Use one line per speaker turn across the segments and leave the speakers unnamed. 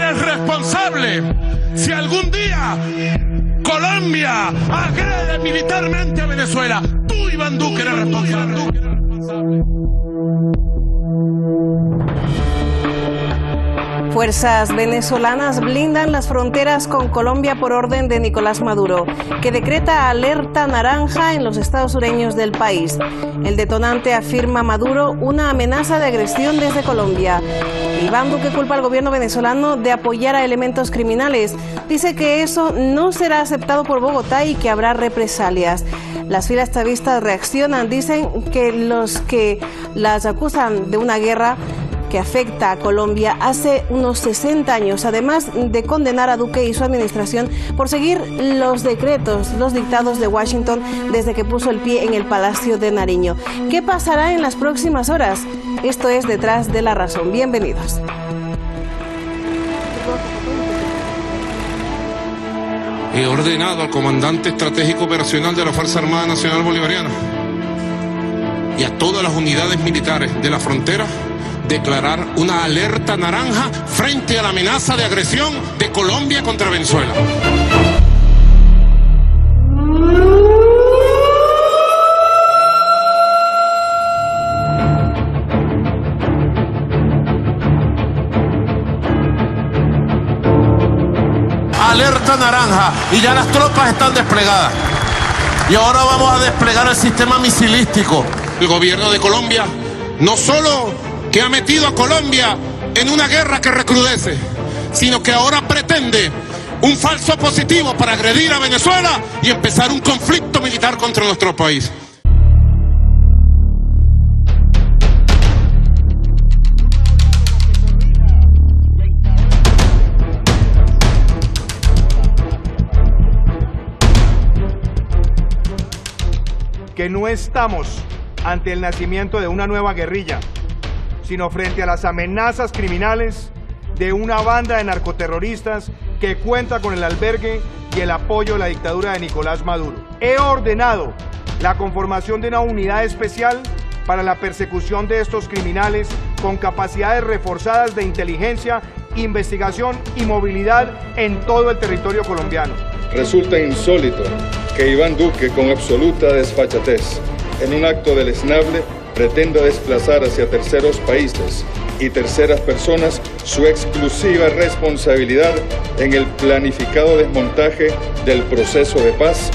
eres responsable. Si algún día Colombia agrede militarmente a Venezuela, tú, Iván Duque, eres responsable.
Fuerzas venezolanas blindan las fronteras con Colombia por orden de Nicolás Maduro, que decreta alerta naranja en los estados sureños del país. El detonante, afirma Maduro, una amenaza de agresión desde Colombia. Iván Duque culpa al gobierno venezolano de apoyar a elementos criminales. Dice que eso no será aceptado por Bogotá y que habrá represalias. Las filas chavistas reaccionan, dicen que los que las acusan de una guerra que afecta a Colombia hace unos 60 años, además de condenar a Duque y su administración por seguir los decretos, los dictados de Washington desde que puso el pie en el Palacio de Nariño. ¿Qué pasará en las próximas horas? Esto es Detrás de la Razón. Bienvenidos.
He ordenado al comandante estratégico operacional de la Fuerza Armada Nacional Bolivariana y a todas las unidades militares de la frontera declarar una alerta naranja frente a la amenaza de agresión de Colombia contra Venezuela. Alerta naranja, y ya las tropas están desplegadas. Y ahora vamos a desplegar el sistema misilístico. El gobierno de Colombia no solo que ha metido a Colombia en una guerra que recrudece, sino que ahora pretende un falso positivo para agredir a Venezuela y empezar un conflicto militar contra nuestro país.
Que no estamos ante el nacimiento de una nueva guerrilla, sino frente a las amenazas criminales de una banda de narcoterroristas que cuenta con el albergue y el apoyo de la dictadura de Nicolás Maduro. He ordenado la conformación de una unidad especial para la persecución de estos criminales con capacidades reforzadas de inteligencia, investigación y movilidad en todo el territorio colombiano.
Resulta insólito que Iván Duque, con absoluta desfachatez, en un acto deleznable, pretenda desplazar hacia terceros países y terceras personas su exclusiva responsabilidad en el planificado desmontaje del proceso de paz.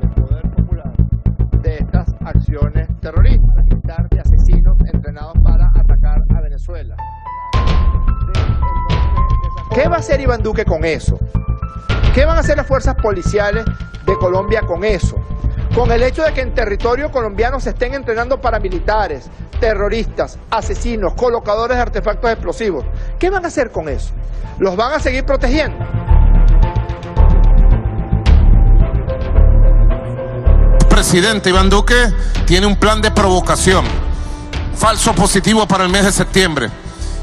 El poder popular de estas acciones terroristas, de asesinos entrenados para atacar a Venezuela. ¿Qué va a hacer Iván Duque con eso? ¿Qué van a hacer las fuerzas policiales de Colombia con eso? Con el hecho de que en territorio colombiano se estén entrenando paramilitares, terroristas, asesinos, colocadores de artefactos explosivos. ¿Qué van a hacer con eso? ¿Los van a seguir protegiendo?
El presidente Iván Duque tiene un plan de provocación, falso positivo para el mes de septiembre.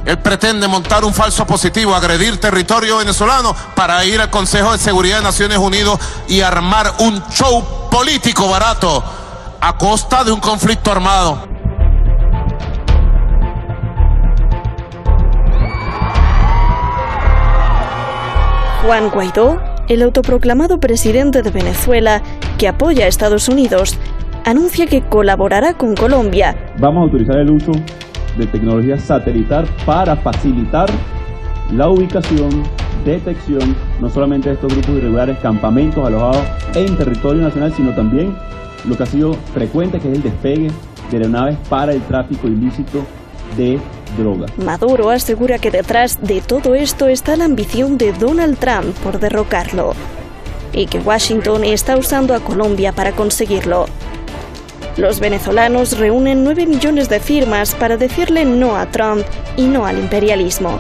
Él pretende montar un falso positivo, agredir territorio venezolano para ir al Consejo de Seguridad de Naciones Unidas y armar un show político barato a costa de un conflicto armado.
Juan Guaidó, el autoproclamado presidente de Venezuela, que apoya a Estados Unidos, anuncia que colaborará con Colombia.
Vamos a autorizar el uso de tecnología satelital para facilitar la ubicación, detección, no solamente de estos grupos irregulares, campamentos alojados en territorio nacional, sino también lo que ha sido frecuente, que es el despegue de aeronaves para el tráfico ilícito de droga.
Maduro asegura que detrás de todo esto está la ambición de Donald Trump por derrocarlo y que Washington está usando a Colombia para conseguirlo. Los venezolanos reúnen 9 millones de firmas para decirle no a Trump y no al imperialismo.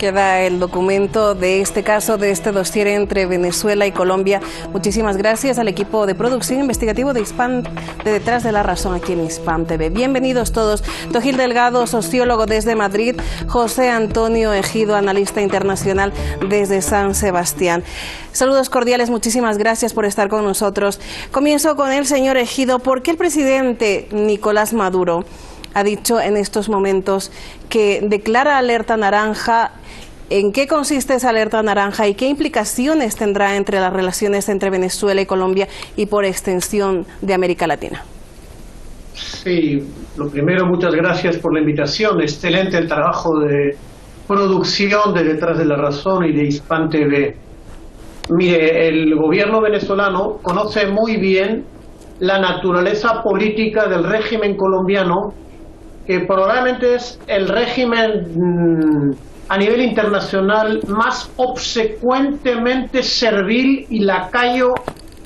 Queda el documento de este caso, de este dossier entre Venezuela y Colombia. Muchísimas gracias al equipo de producción investigativo de Hispan, de Detrás de la Razón, aquí en Hispan TV. Bienvenidos todos. Tojil Delgado, sociólogo desde Madrid. José Antonio Ejido, analista internacional desde San Sebastián. Saludos cordiales, muchísimas gracias por estar con nosotros. Comienzo con el señor Ejido. ¿Por qué el presidente Nicolás Maduro ha dicho en estos momentos que declara alerta naranja? ¿En qué consiste esa alerta naranja y qué implicaciones tendrá entre las relaciones entre Venezuela y Colombia y por extensión de América Latina?
Sí, lo primero, muchas gracias por la invitación. Excelente el trabajo de producción de Detrás de la Razón y de Hispan TV. Mire, el gobierno venezolano conoce muy bien la naturaleza política del régimen colombiano, que probablemente es el régimen a nivel internacional más obsecuentemente servil y lacayo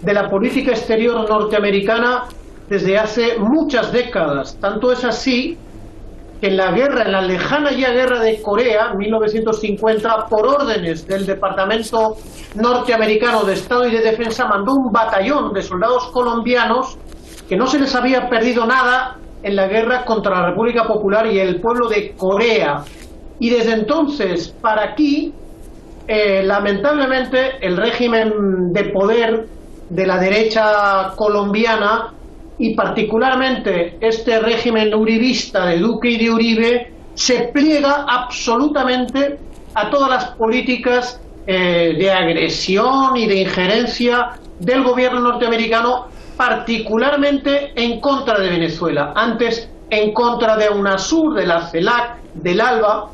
de la política exterior norteamericana desde hace muchas décadas. Tanto es así que en la guerra, en la lejana ya guerra de Corea, 1950, por órdenes del Departamento Norteamericano de Estado y de Defensa, mandó un batallón de soldados colombianos que no se les había perdido nada en la guerra contra la República Popular y el pueblo de Corea. Y desde entonces para aquí, lamentablemente, el régimen de poder de la derecha colombiana, y particularmente este régimen uribista de Duque y de Uribe, se pliega absolutamente a todas las políticas de agresión y de injerencia del gobierno norteamericano, particularmente en contra de Venezuela. Antes en contra de UNASUR, de la CELAC, del ALBA,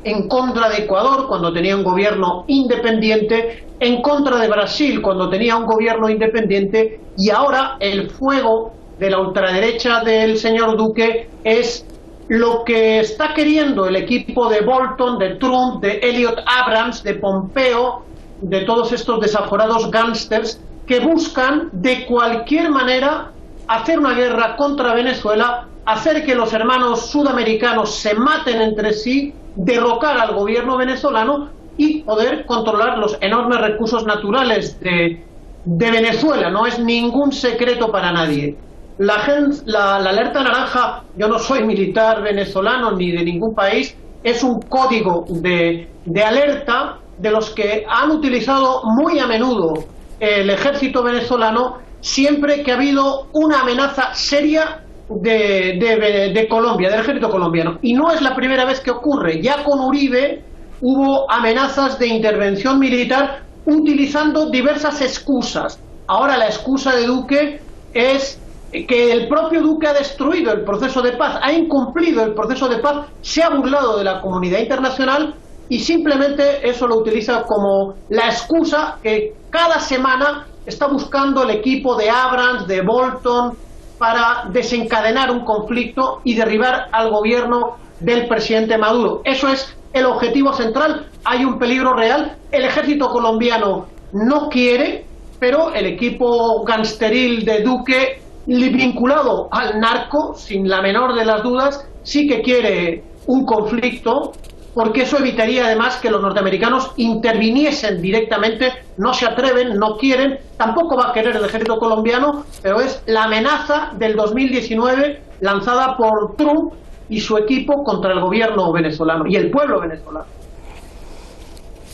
en contra de Ecuador cuando tenía un gobierno independiente, en contra de Brasil cuando tenía un gobierno independiente, y ahora el fuego de la ultraderecha del señor Duque es lo que está queriendo el equipo de Bolton, de Trump, de Elliot Abrams, de Pompeo, de todos estos desaforados gángsters que buscan de cualquier manera hacer una guerra contra Venezuela, hacer que los hermanos sudamericanos se maten entre sí, derrocar al gobierno venezolano y poder controlar los enormes recursos naturales de Venezuela. No es ningún secreto para nadie. La alerta naranja, yo no soy militar venezolano ni de ningún país, es un código de alerta de los que han utilizado muy a menudo el ejército venezolano siempre que ha habido una amenaza seria de Colombia, del ejército colombiano. Y no es la primera vez que ocurre. Ya con Uribe hubo amenazas de intervención militar utilizando diversas excusas. Ahora la excusa de Duque es que el propio Duque ha destruido el proceso de paz, ha incumplido el proceso de paz, se ha burlado de la comunidad internacional y simplemente eso lo utiliza como la excusa que cada semana está buscando el equipo de Abrams, de Bolton, para desencadenar un conflicto y derribar al gobierno del presidente Maduro. Eso es el objetivo central. Hay un peligro real. El ejército colombiano no quiere, pero el equipo gangsteril de Duque, vinculado al narco, sin la menor de las dudas, sí que quiere un conflicto, porque eso evitaría además que los norteamericanos interviniesen directamente. No se atreven, no quieren, tampoco va a querer el ejército colombiano, pero es la amenaza del 2019 lanzada por Trump y su equipo contra el gobierno venezolano y el pueblo venezolano.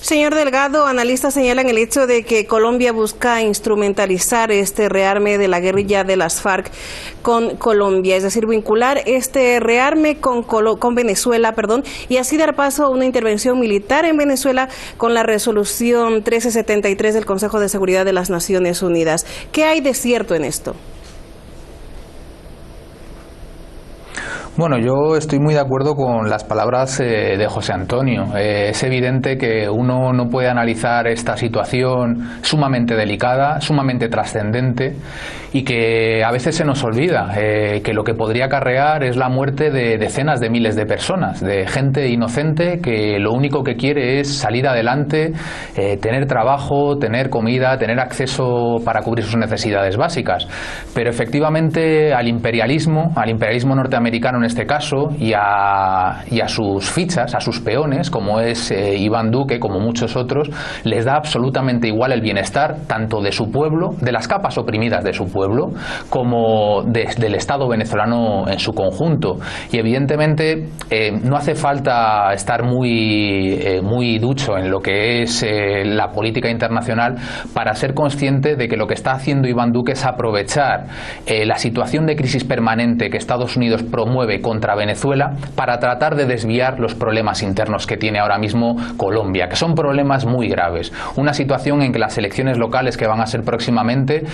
Señor Delgado, analistas señalan el hecho de que Colombia busca instrumentalizar este rearme de la guerrilla de las FARC con Colombia, es decir, vincular este rearme con Venezuela, y así dar paso a una intervención militar en Venezuela con la resolución 1373 del Consejo de Seguridad de las Naciones Unidas. ¿Qué hay de cierto en esto?
Bueno, yo estoy muy de acuerdo con las palabras de José Antonio. Es evidente que uno no puede analizar esta situación sumamente delicada, sumamente trascendente, y que a veces se nos olvida que lo que podría acarrear es la muerte de decenas de miles de personas, de gente inocente que lo único que quiere es salir adelante, tener trabajo, tener comida, tener acceso para cubrir sus necesidades básicas. Pero efectivamente al imperialismo norteamericano en este caso y a sus fichas, a sus peones, como es Iván Duque, como muchos otros, les da absolutamente igual el bienestar tanto de su pueblo, de las capas oprimidas de su pueblo, como del Estado venezolano en su conjunto. Y evidentemente no hace falta estar muy ducho en lo que es la política internacional para ser consciente de que lo que está haciendo Iván Duque es aprovechar la situación de crisis permanente que Estados Unidos promueve contra Venezuela para tratar de desviar los problemas internos que tiene ahora mismo Colombia, que son problemas muy graves. Una situación en que las elecciones locales que van a ser próximamente,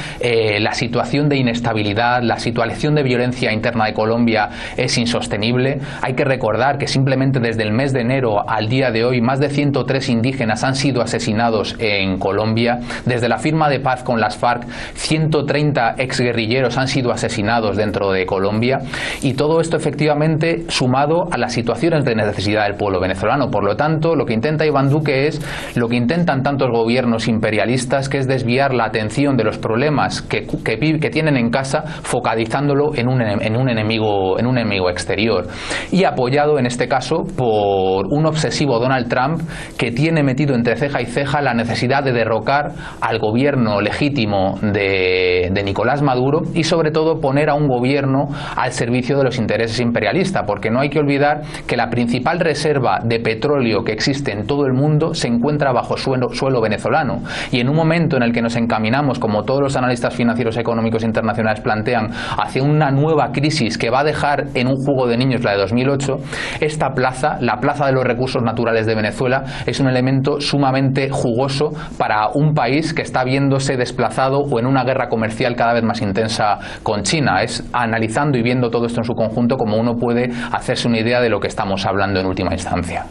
la situación de inestabilidad, la situación de violencia interna de Colombia es insostenible. Hay que recordar que simplemente desde el mes de enero al día de hoy más de 103 indígenas han sido asesinados en Colombia. Desde la firma de paz con las FARC, 130 exguerrilleros han sido asesinados dentro de Colombia, y todo esto efectivamente sumado a las situaciones de necesidad del pueblo venezolano. Por lo tanto, lo que intenta Iván Duque es lo que intentan tantos gobiernos imperialistas, que es desviar la atención de los problemas que tienen en casa, focalizándolo en un enemigo exterior, y apoyado en este caso por un obsesivo Donald Trump, que tiene metido entre ceja y ceja la necesidad de derrocar al gobierno legítimo de Nicolás Maduro, y sobre todo poner a un gobierno al servicio de los intereses imperialistas, porque no hay que olvidar que la principal reserva de petróleo que existe en todo el mundo se encuentra bajo suelo venezolano, y en un momento en el que nos encaminamos, como todos los analistas financieros económicos internacionales plantean, hacia una nueva crisis que va a dejar en un juego de niños la de 2008, esta plaza, la plaza de los recursos naturales de Venezuela, es un elemento sumamente jugoso para un país que está viéndose desplazado o en una guerra comercial cada vez más intensa con China. Es analizando y viendo todo esto en su conjunto como uno puede hacerse una idea de lo que estamos hablando en última instancia.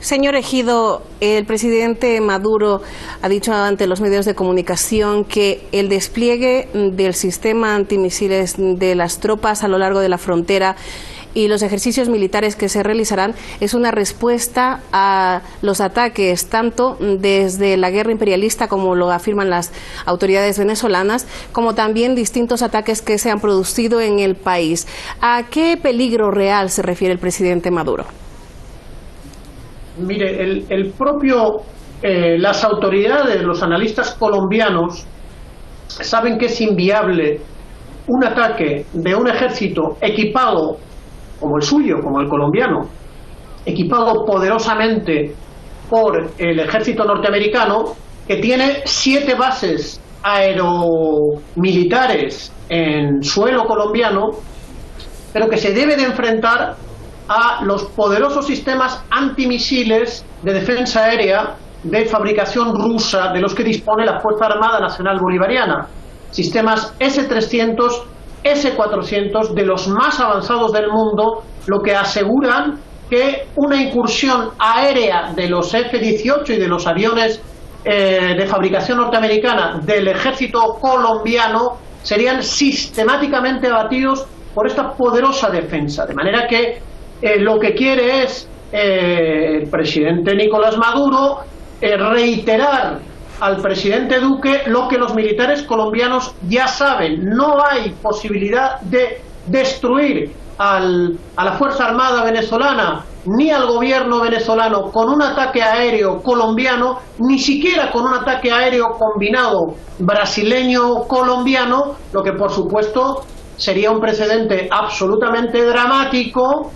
Señor Ejido, el presidente Maduro ha dicho ante los medios de comunicación que el despliegue del sistema antimisiles de las tropas a lo largo de la frontera y los ejercicios militares que se realizarán es una respuesta a los ataques tanto desde la guerra imperialista, como lo afirman las autoridades venezolanas, como también distintos ataques que se han producido en el país. ¿A qué peligro real se refiere el presidente Maduro?
Mire, las autoridades, los analistas colombianos saben que es inviable un ataque de un ejército equipado como el suyo, como el colombiano, equipado poderosamente por el ejército norteamericano, que tiene 7 bases aeromilitares en suelo colombiano, pero que se debe de enfrentar a los poderosos sistemas antimisiles de defensa aérea de fabricación rusa, de los que dispone la Fuerza Armada Nacional Bolivariana. Sistemas S-300, S-400, de los más avanzados del mundo, lo que aseguran que una incursión aérea de los F-18 y de los aviones de fabricación norteamericana del ejército colombiano serían sistemáticamente abatidos por esta poderosa defensa. De manera que lo que quiere es el presidente Nicolás Maduro reiterar al presidente Duque lo que los militares colombianos ya saben: no hay posibilidad de destruir a la Fuerza Armada venezolana ni al gobierno venezolano con un ataque aéreo colombiano, ni siquiera con un ataque aéreo combinado brasileño-colombiano, lo que por supuesto sería un precedente absolutamente dramático.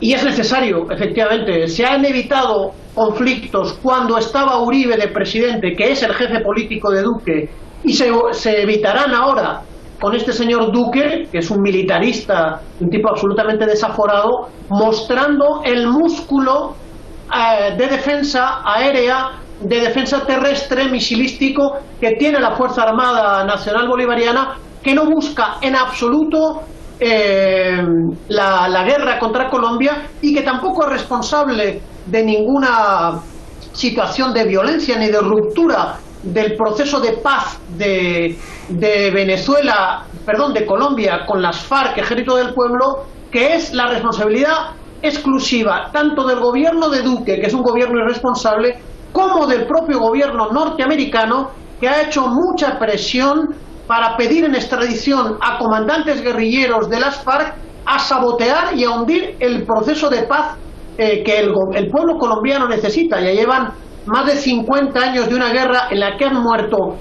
Y es necesario, efectivamente. Se han evitado conflictos cuando estaba Uribe de presidente, que es el jefe político de Duque, y se evitarán ahora con este señor Duque, que es un militarista, un tipo absolutamente desaforado, mostrando el músculo de defensa aérea, de defensa terrestre, misilístico, que tiene la Fuerza Armada Nacional Bolivariana, que no busca en absoluto la guerra contra Colombia, y que tampoco es responsable de ninguna situación de violencia ni de ruptura del proceso de paz de Venezuela, perdón, de Colombia con las FARC, Ejército del Pueblo, que es la responsabilidad exclusiva tanto del gobierno de Duque, que es un gobierno irresponsable, como del propio gobierno norteamericano, que ha hecho mucha presión para pedir en extradición a comandantes guerrilleros de las FARC a sabotear y a hundir el proceso de paz que el pueblo colombiano necesita. Ya llevan más de 50 años de una guerra en la que han muerto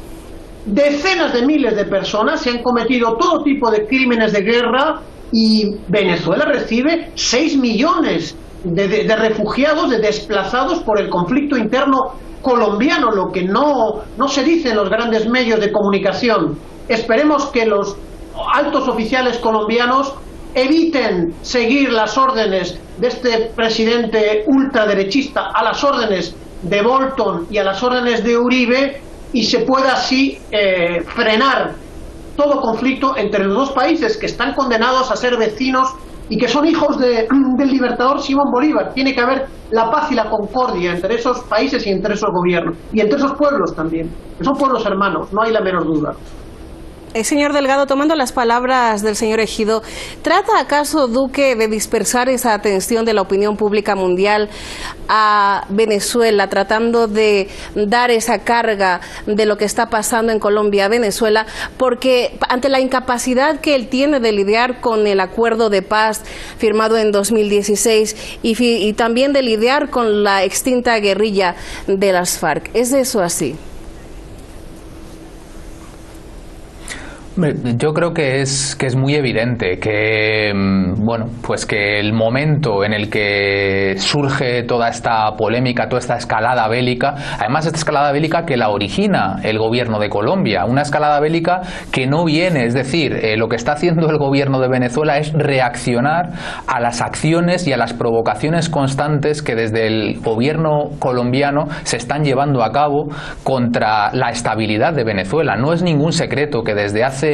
decenas de miles de personas, se han cometido todo tipo de crímenes de guerra y Venezuela recibe 6 millones de refugiados, de desplazados por el conflicto interno colombiano, lo que no se dice en los grandes medios de comunicación. Esperemos que los altos oficiales colombianos eviten seguir las órdenes de este presidente ultraderechista, a las órdenes de Bolton y a las órdenes de Uribe, y se pueda así frenar todo conflicto entre los dos países que están condenados a ser vecinos y que son hijos del libertador Simón Bolívar. Tiene que haber la paz y la concordia entre esos países y entre esos gobiernos, y entre esos pueblos también, que son pueblos hermanos, no hay la menor duda.
Señor Delgado, tomando las palabras del señor Ejido, ¿trata acaso Duque de dispersar esa atención de la opinión pública mundial a Venezuela, tratando de dar esa carga de lo que está pasando en Colombia a Venezuela? Porque ante la incapacidad que él tiene de lidiar con el acuerdo de paz firmado en 2016 y también de lidiar con la extinta guerrilla de las FARC, ¿es eso así?
Yo creo que es muy evidente que, bueno, pues que el momento en el que surge toda esta polémica, toda esta escalada bélica, además esta escalada bélica que la origina el gobierno de Colombia, una escalada bélica que no viene, es decir, lo que está haciendo el gobierno de Venezuela es reaccionar a las acciones y a las provocaciones constantes que desde el gobierno colombiano se están llevando a cabo contra la estabilidad de Venezuela. No es ningún secreto que desde hace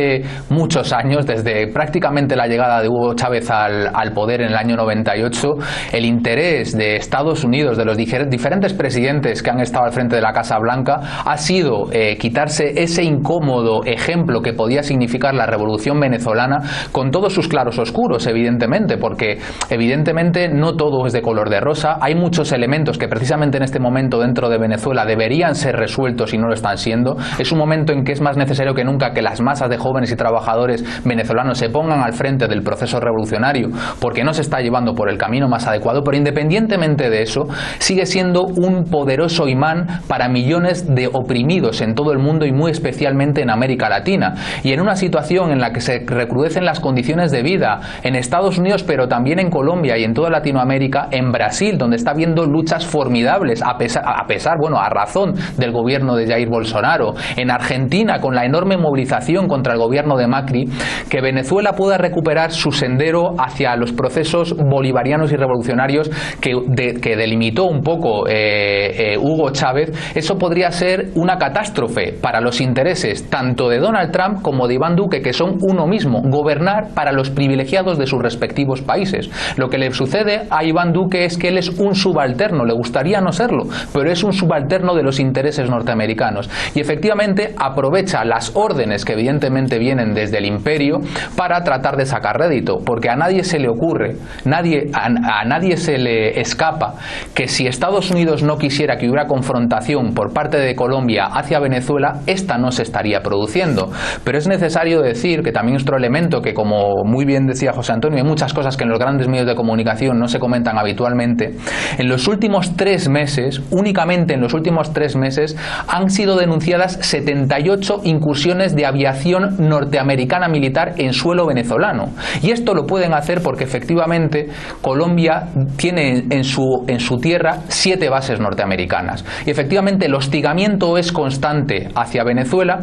muchos años, desde prácticamente la llegada de Hugo Chávez al poder en el año 98, el interés de Estados Unidos, de los diferentes presidentes que han estado al frente de la Casa Blanca, ha sido quitarse ese incómodo ejemplo que podía significar la revolución venezolana, con todos sus claros oscuros, evidentemente, porque evidentemente no todo es de color de rosa. Hay muchos elementos que precisamente en este momento dentro de Venezuela deberían ser resueltos y no lo están siendo. Es un momento en que es más necesario que nunca que las masas de jóvenes y trabajadores venezolanos se pongan al frente del proceso revolucionario, porque no se está llevando por el camino más adecuado. Pero independientemente de eso, sigue siendo un poderoso imán para millones de oprimidos en todo el mundo y muy especialmente en América Latina. Y en una situación en la que se recrudecen las condiciones de vida en Estados Unidos, pero también en Colombia y en toda Latinoamérica, en Brasil, donde está habiendo luchas formidables a razón del gobierno de Jair Bolsonaro, en Argentina con la enorme movilización contra el gobierno de Macri, que Venezuela pueda recuperar su sendero hacia los procesos bolivarianos y revolucionarios que delimitó un poco Hugo Chávez. Eso podría ser una catástrofe para los intereses tanto de Donald Trump como de Iván Duque, que son uno mismo, gobernar para los privilegiados de sus respectivos países. Lo que le sucede a Iván Duque es que él es un subalterno, le gustaría no serlo, pero es un subalterno de los intereses norteamericanos, y efectivamente aprovecha las órdenes que evidentemente vienen desde el imperio para tratar de sacar rédito, porque a nadie se le ocurre, a nadie se le escapa que si Estados Unidos no quisiera que hubiera confrontación por parte de Colombia hacia Venezuela, esta no se estaría produciendo. Pero es necesario decir que también otro elemento que, como muy bien decía José Antonio, hay muchas cosas que en los grandes medios de comunicación no se comentan habitualmente. En los últimos 3 meses, únicamente en los últimos 3 meses, han sido denunciadas 78 incursiones de aviación norteamericana militar en suelo venezolano. Y esto lo pueden hacer porque efectivamente Colombia tiene en su tierra 7 bases norteamericanas. Y efectivamente el hostigamiento es constante hacia Venezuela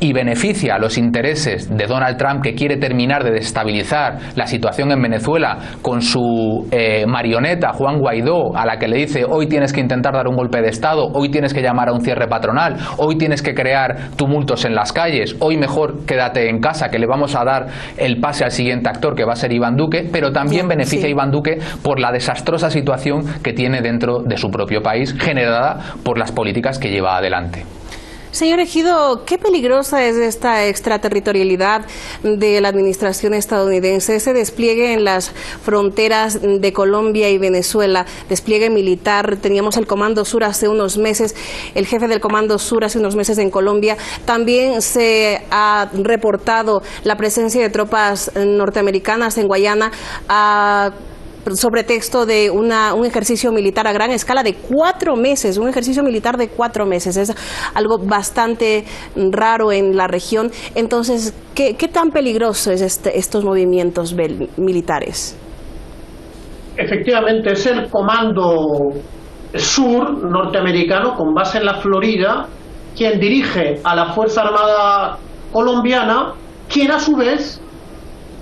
y beneficia a los intereses de Donald Trump, que quiere terminar de desestabilizar la situación en Venezuela con su marioneta Juan Guaidó, a la que le dice: hoy tienes que intentar dar un golpe de Estado, hoy tienes que llamar a un cierre patronal, hoy tienes que crear tumultos en las calles, hoy mejor quédate en casa, que le vamos a dar el pase al siguiente actor, que va a ser Iván Duque. Pero también beneficia a Iván Duque por la desastrosa situación que tiene dentro de su propio país, generada por las políticas que lleva adelante.
Señor Ejido, ¿qué peligrosa es esta extraterritorialidad de la administración estadounidense, ese despliegue en las fronteras de Colombia y Venezuela, despliegue militar? Teníamos el Comando Sur hace unos meses, el jefe del Comando Sur hace unos meses en Colombia. También se ha reportado la presencia de tropas norteamericanas en Guayana sobre texto de un ejercicio militar a gran escala de 4 meses, un ejercicio militar de 4 meses. Es algo bastante raro en la región. Entonces, ¿qué tan peligroso es estos movimientos militares?
Efectivamente, es el Comando Sur norteamericano, con base en la Florida, quien dirige a la Fuerza Armada colombiana, quien a su vez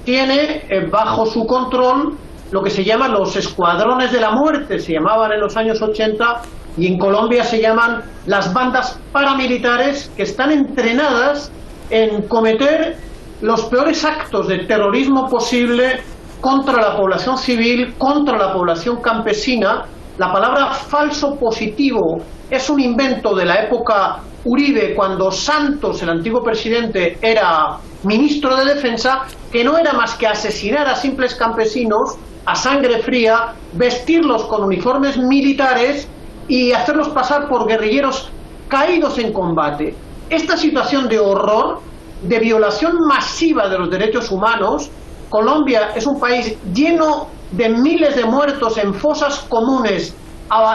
tiene bajo su control lo que se llaman los escuadrones de la muerte, se llamaban en los años 80, y en Colombia se llaman las bandas paramilitares, que están entrenadas en cometer los peores actos de terrorismo posible contra la población civil, contra la población campesina. La palabra falso positivo es un invento de la época Uribe, cuando Santos, el antiguo presidente, era ministro de Defensa, que no era más que asesinar a simples campesinos a sangre fría, vestirlos con uniformes militares y hacerlos pasar por guerrilleros caídos en combate. Esta situación de horror, de violación masiva de los derechos humanos, Colombia es un país lleno de miles de muertos en fosas comunes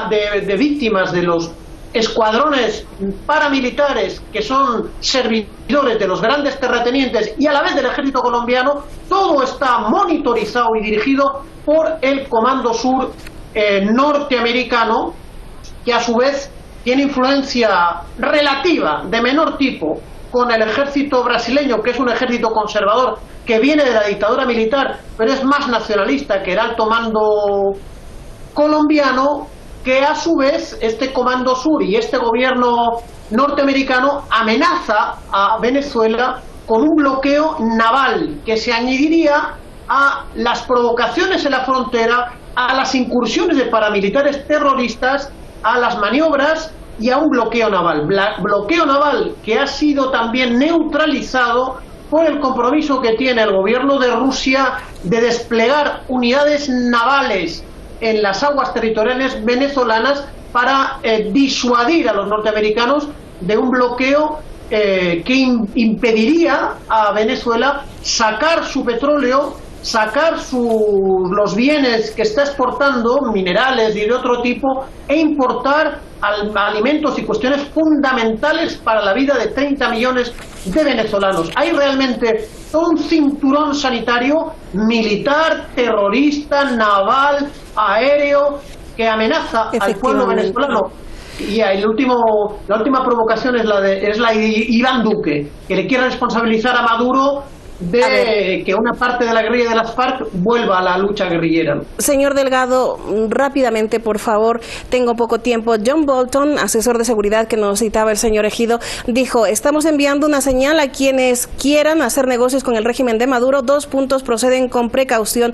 de víctimas de los escuadrones paramilitares que son servidores de los grandes terratenientes y a la vez del ejército colombiano. Todo está monitorizado y dirigido por el Comando Sur norteamericano, que a su vez tiene influencia relativa de menor tipo con el ejército brasileño, que es un ejército conservador que viene de la dictadura militar, pero es más nacionalista que el alto mando colombiano, que a su vez este Comando Sur y este gobierno norteamericano amenaza a Venezuela con un bloqueo naval que se añadiría a las provocaciones en la frontera, a las incursiones de paramilitares terroristas, a las maniobras y a un bloqueo naval. Bloqueo naval que ha sido también neutralizado por el compromiso que tiene el gobierno de Rusia de desplegar unidades navales en las aguas territoriales venezolanas para disuadir a los norteamericanos de un bloqueo que impediría a Venezuela sacar su petróleo, sacar los bienes que está exportando, minerales y de otro tipo, e importar alimentos y cuestiones fundamentales para la vida de 30 millones de venezolanos. Hay realmente todo un cinturón sanitario, militar, terrorista, naval, aéreo, que amenaza al pueblo venezolano. Y la última provocación es la de Iván Duque, que le quiere responsabilizar a Maduro de que una parte de la guerrilla de las FARC vuelva a la lucha guerrillera.
Señor Delgado, rápidamente, por favor, tengo poco tiempo. John Bolton, asesor de seguridad que nos citaba el señor Ejido, dijo: estamos enviando una señal a quienes quieran hacer negocios con el régimen de Maduro. 2 puntos: procedan con precaución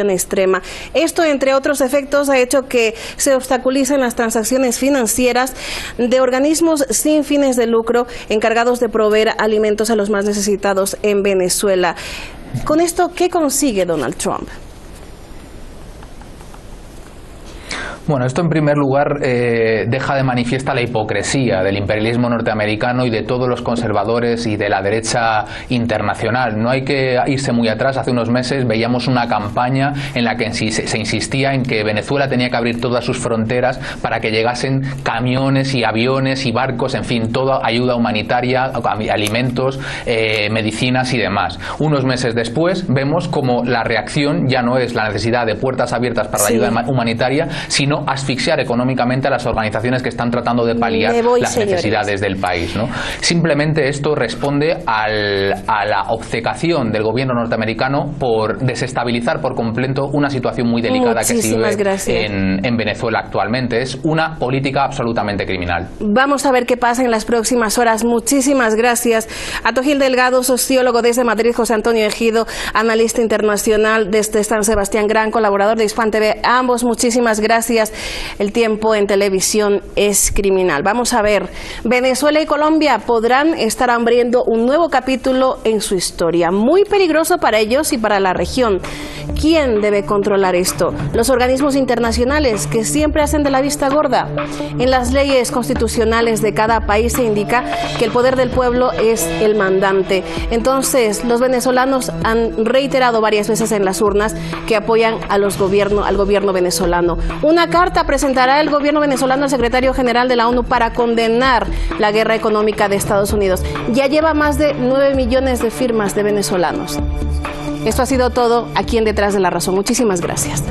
extrema. Esto, entre otros efectos, ha hecho que se obstaculicen las transacciones financieras de organismos sin fines de lucro encargados de proveer alimentos a los más necesitados en Venezuela. Con esto, ¿qué consigue Donald Trump?
Bueno, esto en primer lugar deja de manifiesta la hipocresía del imperialismo norteamericano y de todos los conservadores y de la derecha internacional. No hay que irse muy atrás. Hace unos meses veíamos una campaña en la que se insistía en que Venezuela tenía que abrir todas sus fronteras para que llegasen camiones y aviones y barcos, en fin, toda ayuda humanitaria, alimentos, medicinas y demás. Unos meses después vemos como la reacción ya no es la necesidad de puertas abiertas para la ayuda humanitaria, sino asfixiar económicamente a las organizaciones que están tratando de paliar las necesidades del país, ¿no? Simplemente esto responde a la obcecación del gobierno norteamericano por desestabilizar por completo una situación muy delicada que se vive en Venezuela actualmente. Es una política absolutamente criminal.
Vamos a ver qué pasa en las próximas horas. Muchísimas gracias a Togil Delgado, sociólogo desde Madrid, José Antonio Ejido, analista internacional desde San Sebastián, gran colaborador de Hispan TV. Ambos, muchísimas gracias. noticias, el tiempo en televisión es criminal. Vamos a ver, Venezuela y Colombia podrán estar abriendo un nuevo capítulo en su historia, muy peligroso para ellos y para la región. ¿Quién debe controlar esto? ¿Los organismos internacionales, que siempre hacen de la vista gorda? En las leyes constitucionales de cada país se indica que el poder del pueblo es el mandante. Entonces, los venezolanos han reiterado varias veces en las urnas que apoyan al gobierno venezolano. Una carta presentará el gobierno venezolano al secretario general de la ONU para condenar la guerra económica de Estados Unidos. Ya lleva más de 9 millones de firmas de venezolanos. Esto ha sido todo aquí en Detrás de la Razón. Muchísimas gracias.